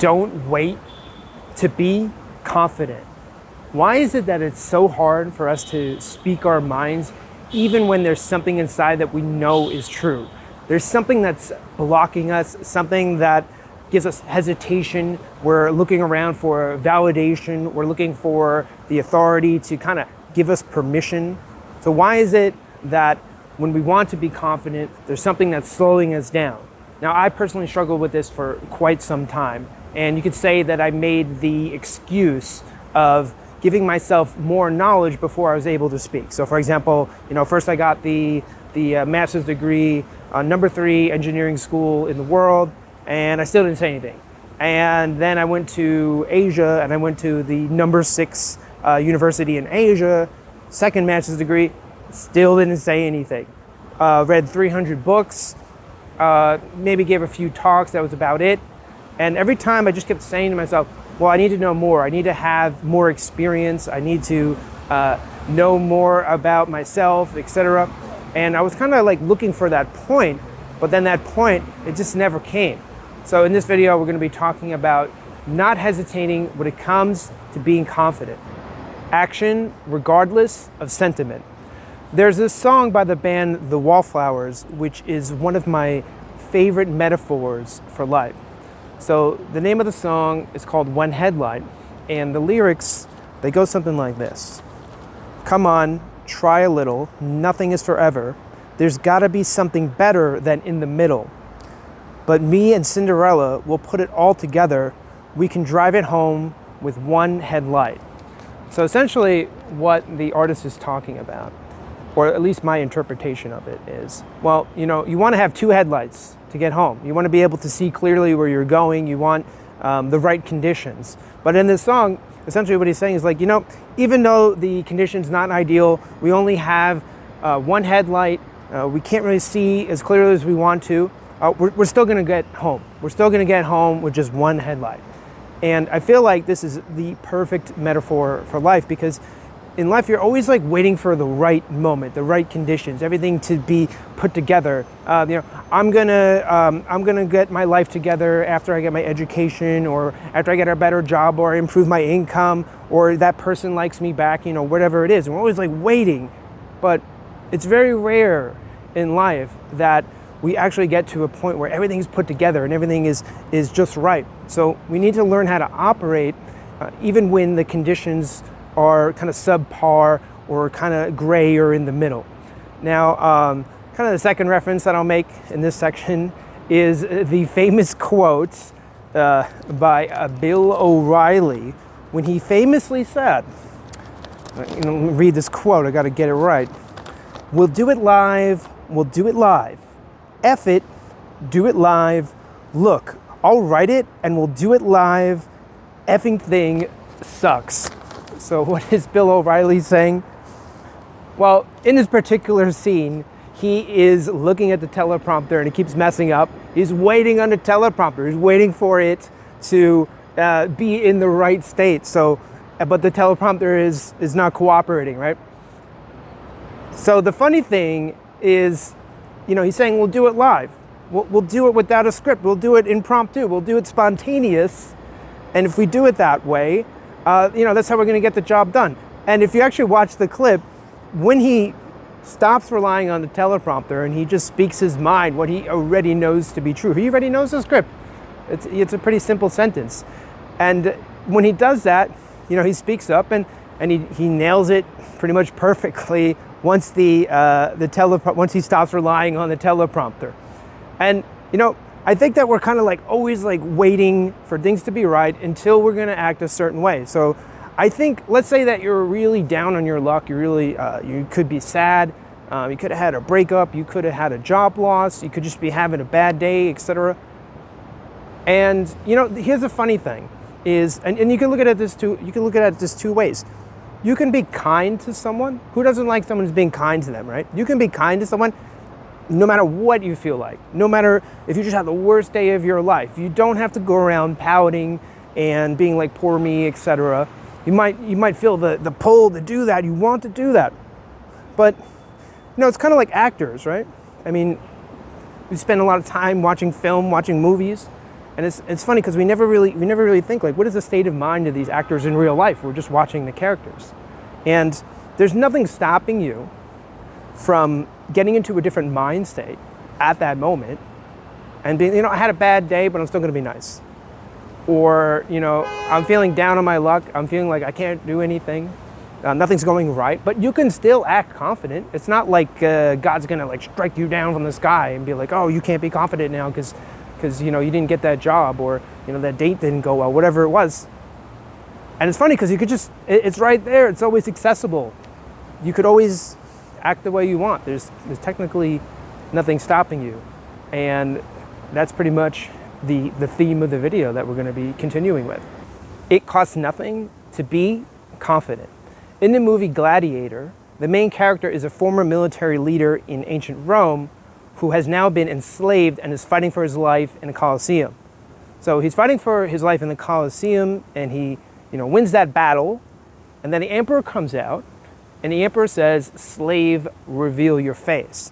don't wait to be confident. Why is it that it's so hard for us to speak our minds even when there's something inside that we know is true? There's something that's blocking us, something that gives us hesitation. We're looking around for validation. We're looking for the authority to kind of give us permission. So why is it that when we want to be confident, there's something that's slowing us down? Now, I personally struggled with this for quite some time. And you could say that I made the excuse of giving myself more knowledge before I was able to speak. So for example, first I got the master's degree, number 3 engineering school in the world, and I still didn't say anything. And then I went to Asia, and I went to the number 6 university in Asia, second master's degree, still didn't say anything. Read 300 books, maybe gave a few talks, that was about it. And every time I just kept saying to myself, well, I need to know more. I need to have more experience. I need to know more about myself, etc. And I was kind of like looking for that point, but then that point, it just never came. So in this video, we're going to be talking about not hesitating when it comes to being confident. Action regardless of sentiment. There's this song by the band The Wallflowers, which is one of my favorite metaphors for life. So the name of the song is called One Headlight, and the lyrics, they go something like this. Come on, try a little, nothing is forever. There's gotta be something better than in the middle. But me and Cinderella will put it all together. We can drive it home with one headlight. So essentially what the artist is talking about, or at least my interpretation of it is, well, you wanna have 2 headlights to get home. You want to be able to see clearly where you're going. You want the right conditions. But in this song, essentially what he's saying is like, even though the conditions not ideal, we only have one headlight. We can't really see as clearly as we want to. We're still going to get home. We're still going to get home with just one headlight. And I feel like this is the perfect metaphor for life, because in life, you're always like waiting for the right moment, the right conditions, everything to be put together. I'm gonna get my life together after I get my education, or after I get a better job, or improve my income, or that person likes me back, whatever it is. And we're always like waiting, but it's very rare in life that we actually get to a point where everything's put together and everything is just right. So we need to learn how to operate even when the conditions are kind of subpar or kind of gray or in the middle. Now, kind of the second reference that I'll make in this section is the famous quote by Bill O'Reilly, when he famously said, let me read this quote, I got to get it right. We'll do it live, we'll do it live. F it, do it live. Look, I'll write it and we'll do it live. Effing thing sucks. So what is Bill O'Reilly saying? Well, in this particular scene, he is looking at the teleprompter and it keeps messing up. He's waiting on the teleprompter. He's waiting for it to be in the right state. So, but the teleprompter is not cooperating, right? So the funny thing is, he's saying we'll do it live. We'll do it without a script. We'll do it impromptu. We'll do it spontaneous. And if we do it that way, that's how we're going to get the job done. And if you actually watch the clip, when he stops relying on the teleprompter and he just speaks his mind, what he already knows to be true. He already knows the script. It's a pretty simple sentence. And when he does that, he speaks up and he nails it pretty much perfectly once once he stops relying on the teleprompter. And I think that we're kind of like always like waiting for things to be right until we're going to act a certain way. So I think, let's say that you're really down on your luck. You could be sad. You could have had a breakup. You could have had a job loss. You could just be having a bad day, etc. And here's the funny thing is, and you can look at this two ways. You can be kind to someone. Who doesn't like someone who's being kind to them, right? You can be kind to someone no matter what you feel like, no matter if you just have the worst day of your life. You don't have to go around pouting and being like, poor me, etc. You might feel the pull to do that. You want to do that. But, it's kind of like actors, right? I mean, we spend a lot of time watching film, watching movies, And it's funny because we never really think, like, what is the state of mind of these actors in real life? We're just watching the characters. And there's nothing stopping you from getting into a different mind state at that moment and being, I had a bad day, but I'm still going to be nice. Or, I'm feeling down on my luck. I'm feeling like I can't do anything. Nothing's going right, but you can still act confident. It's not like God's going to like strike you down from the sky and be like, oh, you can't be confident now because you didn't get that job, or that date didn't go well, whatever it was. And it's funny because you could it's right there. It's always accessible. You could always act the way you want. There's technically nothing stopping you. And that's pretty much the theme of the video that we're going to be continuing with. It costs nothing to be confident. In the movie Gladiator, the main character is a former military leader in ancient Rome who has now been enslaved and is fighting for his life in a Colosseum. So he's fighting for his life in the Colosseum, and he wins that battle, and then the emperor comes out, and the emperor says, "Slave, reveal your face."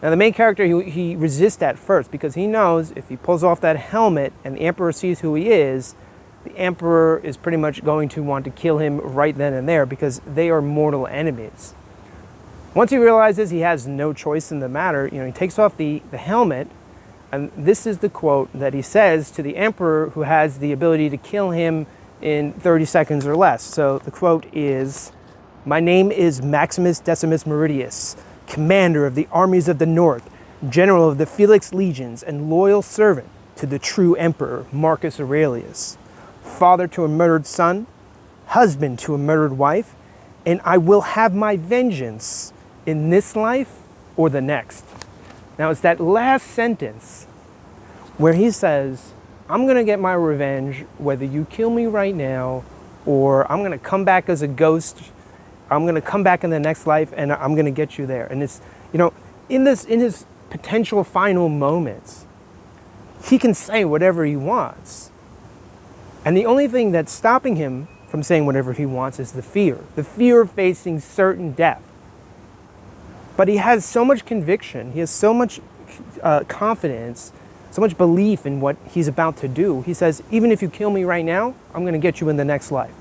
Now the main character, he resists at first because he knows if he pulls off that helmet and the emperor sees who he is, the emperor is pretty much going to want to kill him right then and there because they are mortal enemies. Once he realizes he has no choice in the matter, he takes off the helmet, and this is the quote that he says to the emperor, who has the ability to kill him in 30 seconds or less. So the quote is, "My name is Maximus Decimus Meridius, commander of the armies of the North, general of the Felix legions, and loyal servant to the true emperor Marcus Aurelius, father to a murdered son, husband to a murdered wife, and I will have my vengeance in this life or the next." Now it's that last sentence where he says, I'm going to get my revenge whether you kill me right now, or I'm going to come back as a ghost. I'm going to come back in the next life and I'm going to get you there. And it's, in his potential final moments, he can say whatever he wants. And the only thing that's stopping him from saying whatever he wants is the fear of facing certain death. But he has so much conviction, he has so much confidence, so much belief in what he's about to do. He says, even if you kill me right now, I'm going to get you in the next life.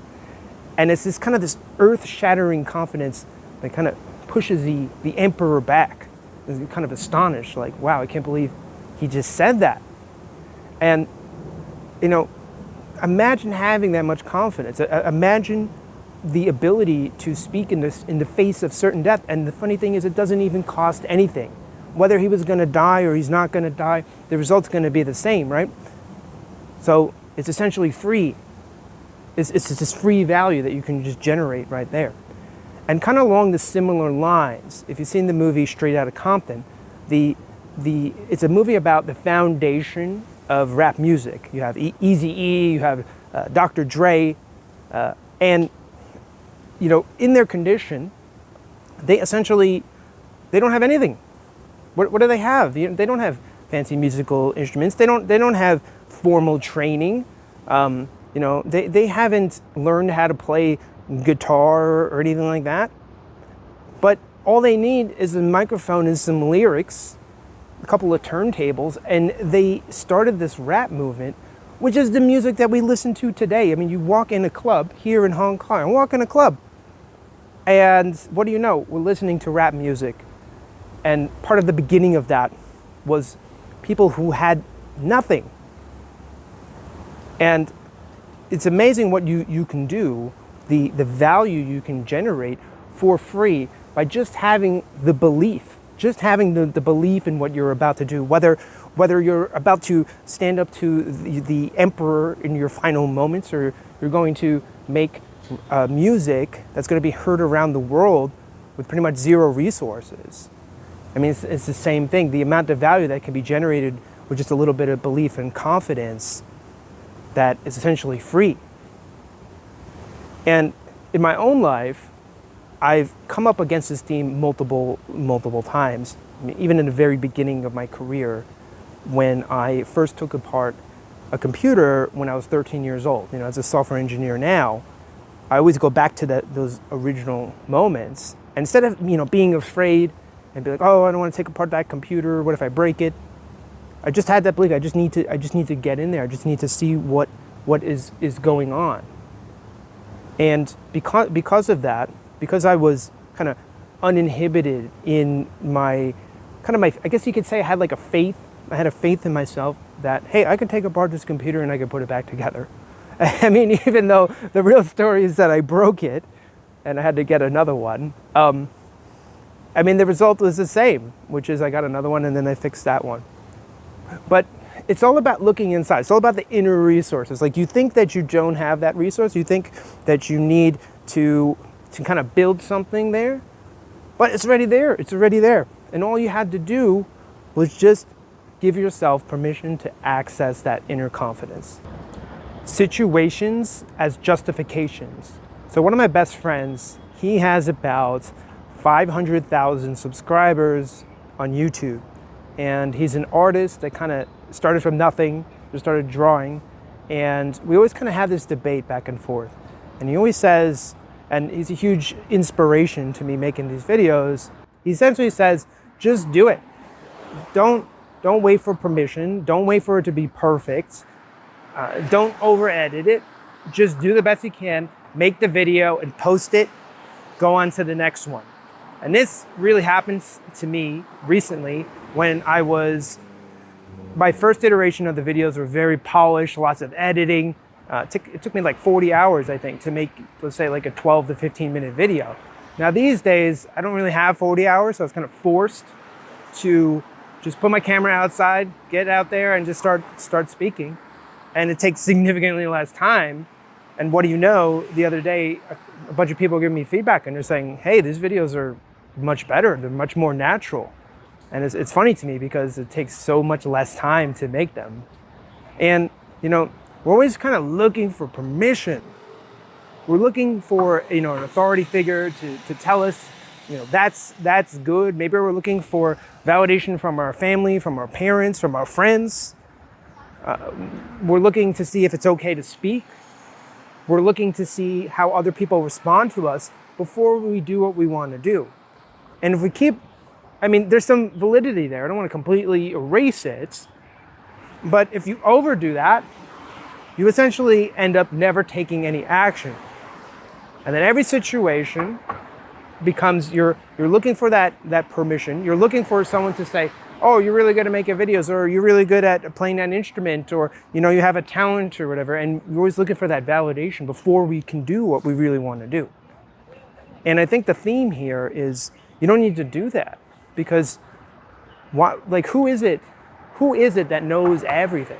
And it's this earth-shattering confidence that kind of pushes the emperor back. He's kind of astonished, like, wow, I can't believe he just said that. And, imagine having that much confidence. Imagine the ability to speak in the face of certain death. And the funny thing is, it doesn't even cost anything. Whether he was going to die or he's not going to die, the result's going to be the same, right? So it's essentially free. It's this free value that you can just generate right there. And kind of along the similar lines, if you've seen the movie Straight Outta Compton, it's a movie about the foundation of rap music. You have Eazy-E, you have Dr. Dre, and in their condition, they don't have anything. What do they have? They don't have fancy musical instruments. They don't have formal training. They haven't learned how to play guitar or anything like that. But all they need is a microphone and some lyrics, a couple of turntables, and they started this rap movement, which is the music that we listen to today. I mean, you walk in a club here in Hong Kong, I walk in a club, and what do you know? We're listening to rap music. And part of the beginning of that was people who had nothing. And it's amazing what you can do, the value you can generate for free by just having the belief, the belief in what you're about to do, whether you're about to stand up to the emperor in your final moments, or you're going to make music that's going to be heard around the world with pretty much zero resources. I mean, it's the same thing. The amount of value that can be generated with just a little bit of belief and confidence that is essentially free. And in my own life, I've come up against this theme multiple times. I mean, even in the very beginning of my career, when I first took apart a computer when I was 13 years old. As a software engineer now, I always go back to those original moments. And instead of being afraid and be like, oh, I don't want to take apart that computer, what if I break it? I just had that belief. I just need to get in there. I just need to see what is going on. And because of that, because I was kind of uninhibited in my I guess you could say I had like a faith. I had a faith in myself that, hey, I can take apart this computer and I can put it back together. I mean, even though the real story is that I broke it and I had to get another one. I mean, the result was the same, which is I got another one and then I fixed that one. But it's all about looking inside. It's all about the inner resources. Like, you think that you don't have that resource. You think that you need to kind of build something there. But it's already there. It's already there. And all you had to do was just give yourself permission to access that inner confidence. Situations as justifications. So one of my best friends, he has about 500,000 subscribers on YouTube. And he's an artist that kind of started from nothing, just started drawing. And we always kind of have this debate back and forth. And he always says, and he's a huge inspiration to me making these videos, he essentially says, just do it. Don't wait for permission. Don't wait for it to be perfect. Don't over-edit it. Just do the best you can, make the video and post it, go on to the next one. And this really happens to me recently when my first iteration of the videos were very polished, lots of editing. It took me like 40 hours, I think, to make, let's say, like a 12 to 15 minute video. Now these days, I don't really have 40 hours, so I was kind of forced to just put my camera outside, get out there and just start speaking. And it takes significantly less time. And what do you know, the other day, a bunch of people are giving me feedback and they're saying, hey, these videos are much better. They're much more natural. And it's funny to me because it takes so much less time to make them. And, we're always kind of looking for permission. We're looking for, an authority figure to tell us, that's good. Maybe we're looking for validation from our family, from our parents, from our friends. We're looking to see if it's okay to speak. We're looking to see how other people respond to us before we do what we want to do. And if we keep, there's some validity there. I don't want to completely erase it. But if you overdo that, you essentially end up never taking any action. And then every situation becomes you're looking for that permission. You're looking for someone to say, oh, you're really good at making videos, or you're really good at playing an instrument, or you have a talent or whatever. And we're always looking for that validation before we can do what we really want to do. And I think the theme here is you don't need to do that, because who is it that knows everything?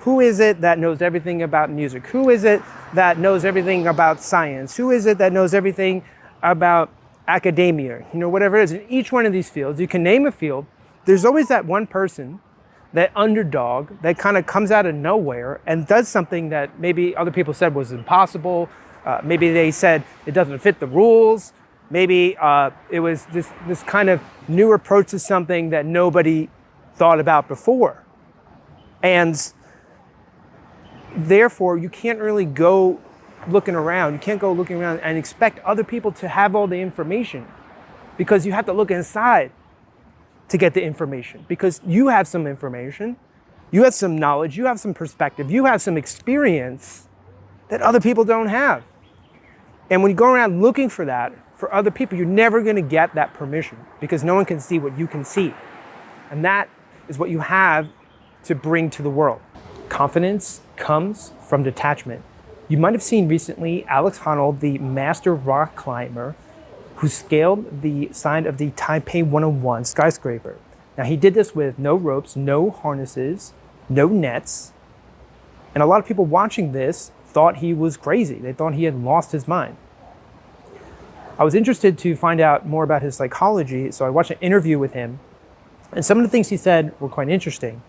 Who is it that knows everything about music? Who is it that knows everything about science? Who is it that knows everything about academia? Whatever it is. In each one of these fields, you can name a field, there's always that one person, that underdog that kind of comes out of nowhere and does something that maybe other people said was impossible. Maybe they said it doesn't fit the rules. Maybe it was this kind of new approach to something that nobody thought about before. And therefore, you can't really go looking around. You can't go looking around and expect other people to have all the information, because you have to look inside to get the information, because you have some information, you have some knowledge, you have some perspective, you have some experience that other people don't have. And when you go around looking for that for other people, you're never going to get that permission, because no one can see what you can see. And that is what you have to bring to the world. Confidence comes from detachment. You might have seen recently Alex Honnold, the master rock climber, who scaled the side of the Taipei 101 skyscraper. Now, he did this with no ropes, no harnesses, no nets. And a lot of people watching this thought he was crazy. They thought he had lost his mind. I was interested to find out more about his psychology, so I watched an interview with him. And some of the things he said were quite interesting.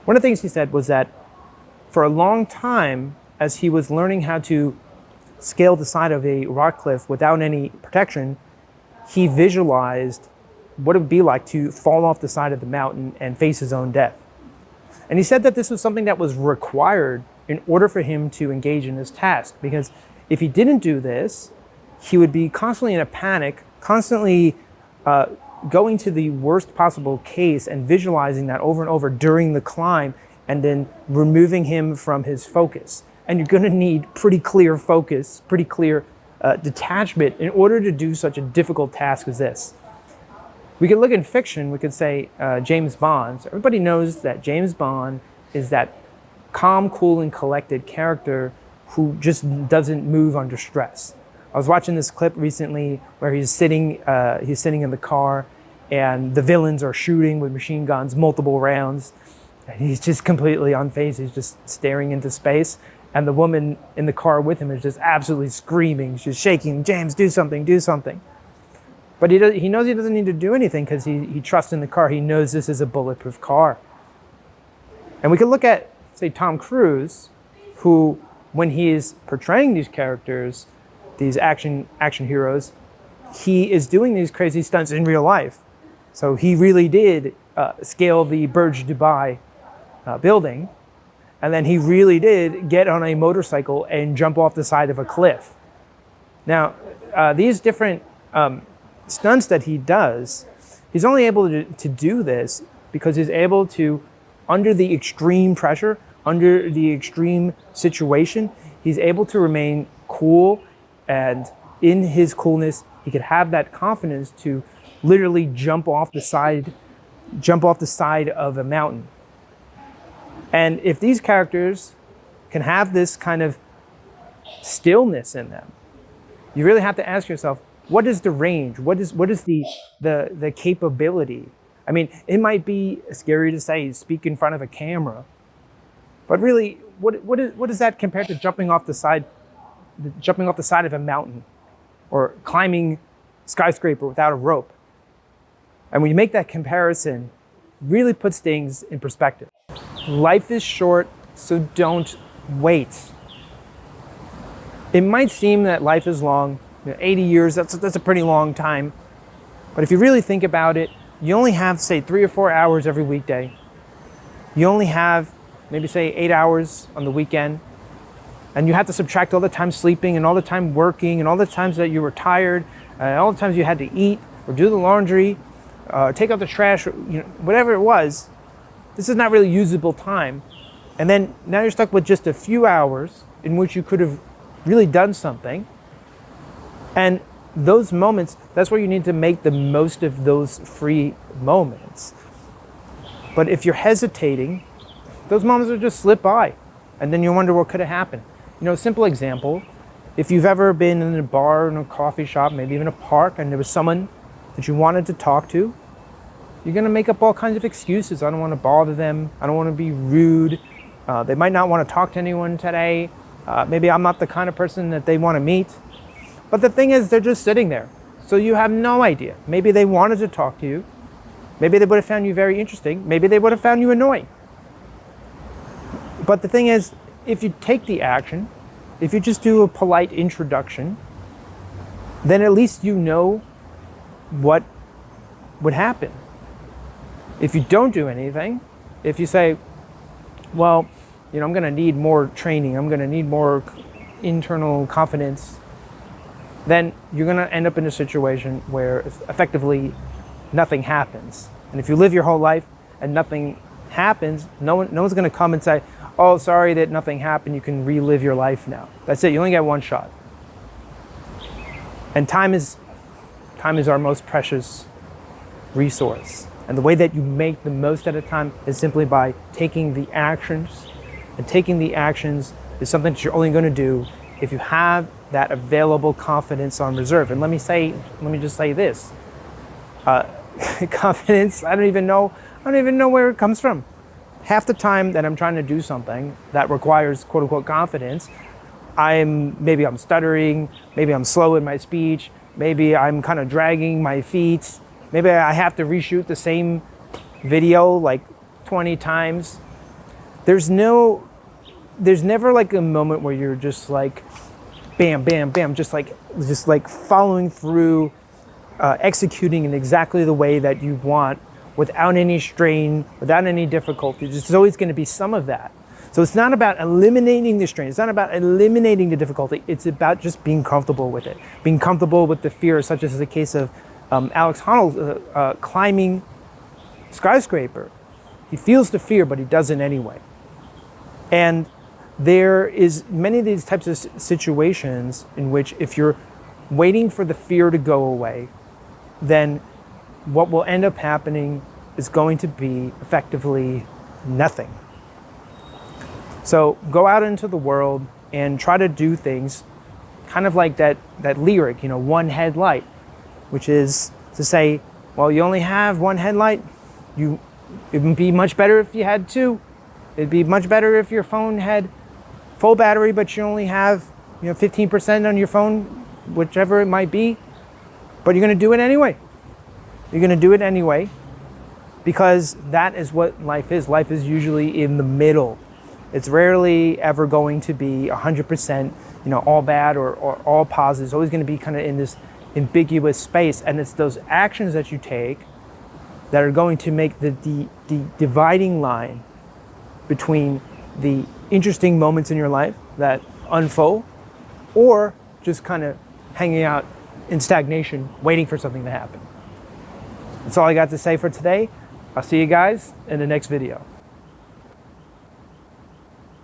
One of the things he said was that for a long time, as he was learning how to scale the side of a rock cliff without any protection, he visualized what it would be like to fall off the side of the mountain and face his own death. And he said that this was something that was required in order for him to engage in this task, because if he didn't do this, he would be constantly in a panic, constantly going to the worst possible case and visualizing that over and over during the climb, and then removing him from his focus. And you're going to need pretty clear focus, pretty clear detachment in order to do such a difficult task as this. We could look in fiction, we could say James Bond. So everybody knows that James Bond is that calm, cool, and collected character who just doesn't move under stress. I was watching this clip recently where he's sitting in the car and the villains are shooting with machine guns, multiple rounds. And he's just completely unfazed. He's just staring into space. And the woman in the car with him is just absolutely screaming. She's shaking, James, do something, do something. But he knows he doesn't need to do anything because he trusts in the car. He knows this is a bulletproof car. And we could look at, say, Tom Cruise, who, when he is portraying these characters, these action heroes, he is doing these crazy stunts in real life. So he really did scale the Burj Dubai building, and then he really did get on a motorcycle and jump off the side of a cliff. Now, these different stunts that he does, he's only able to do this because he's able to, under the extreme pressure, under the extreme situation, he's able to remain cool, and in his coolness, he could have that confidence to literally jump off the side of a mountain. And if these characters can have this kind of stillness in them, you really have to ask yourself, what is the range? What is the capability? I mean, it might be scary to say speak in front of a camera, but really, what is that compared to jumping off the side of a mountain or climbing skyscraper without a rope? And when you make that comparison, it really puts things in perspective. Life is short, so don't wait. It might seem that life is long, 80 years, that's a pretty long time. But if you really think about it, you only have, say, 3 or 4 hours every weekday. You only have maybe, say, 8 hours on the weekend. And you have to subtract all the time sleeping and all the time working and all the times that you were tired, and all the times you had to eat or do the laundry, take out the trash, whatever it was. This is not really usable time. And then now you're stuck with just a few hours in which you could have really done something. And those moments, that's where you need to make the most of those free moments. But if you're hesitating, those moments will just slip by. And then you wonder what could have happened. Simple example, if you've ever been in a bar, in a coffee shop, maybe even a park, and there was someone that you wanted to talk to, you're going to make up all kinds of excuses. I don't want to bother them. I don't want to be rude. They might not want to talk to anyone today. Maybe I'm not the kind of person that they want to meet. But the thing is, they're just sitting there. So you have no idea. Maybe they wanted to talk to you. Maybe they would have found you very interesting. Maybe they would have found you annoying. But the thing is, if you take the action, if you just do a polite introduction, then at least you know what would happen. If you don't do anything, if you say, well, I'm going to need more training, I'm going to need more internal confidence, then you're going to end up in a situation where effectively nothing happens. And if you live your whole life and nothing happens, no one's going to come and say, oh, sorry that nothing happened, you can relive your life now. That's it, you only get one shot. And time is our most precious resource. And the way that you make the most out of time is simply by taking the actions. And taking the actions is something that you're only going to do if you have that available confidence on reserve. And let me just say this. Confidence, I don't even know where it comes from. Half the time that I'm trying to do something that requires quote unquote confidence, maybe I'm stuttering, maybe I'm slow in my speech, maybe I'm kind of dragging my feet, maybe I have to reshoot the same video like 20 times. There's never like a moment where you're just like bam, bam, bam, just like following through, executing in exactly the way that you want, without any strain, without any difficulty. There's always going to be some of that. So it's not about eliminating the strain. It's not about eliminating the difficulty. It's about just being comfortable with it. Being comfortable with the fear, such as the case of Alex Honnold climbing skyscraper. He feels the fear, but he does it anyway. And there is many of these types of situations in which if you're waiting for the fear to go away, then what will end up happening is going to be effectively nothing. So go out into the world and try to do things kind of like that lyric, one headlight, which is to say, well, you only have one headlight. It would be much better if you had two. It'd be much better if your phone had full battery, but you only have 15% on your phone, whichever it might be. But you're going to do it anyway. You're going to do it anyway because that is what life is. Life is usually in the middle. It's rarely ever going to be 100%, all bad or all positive. It's always going to be kind of in this ambiguous space, and it's those actions that you take that are going to make the dividing line between the interesting moments in your life that unfold or just kind of hanging out in stagnation waiting for something to happen. That's all I got to say for today. I'll see you guys in the next video.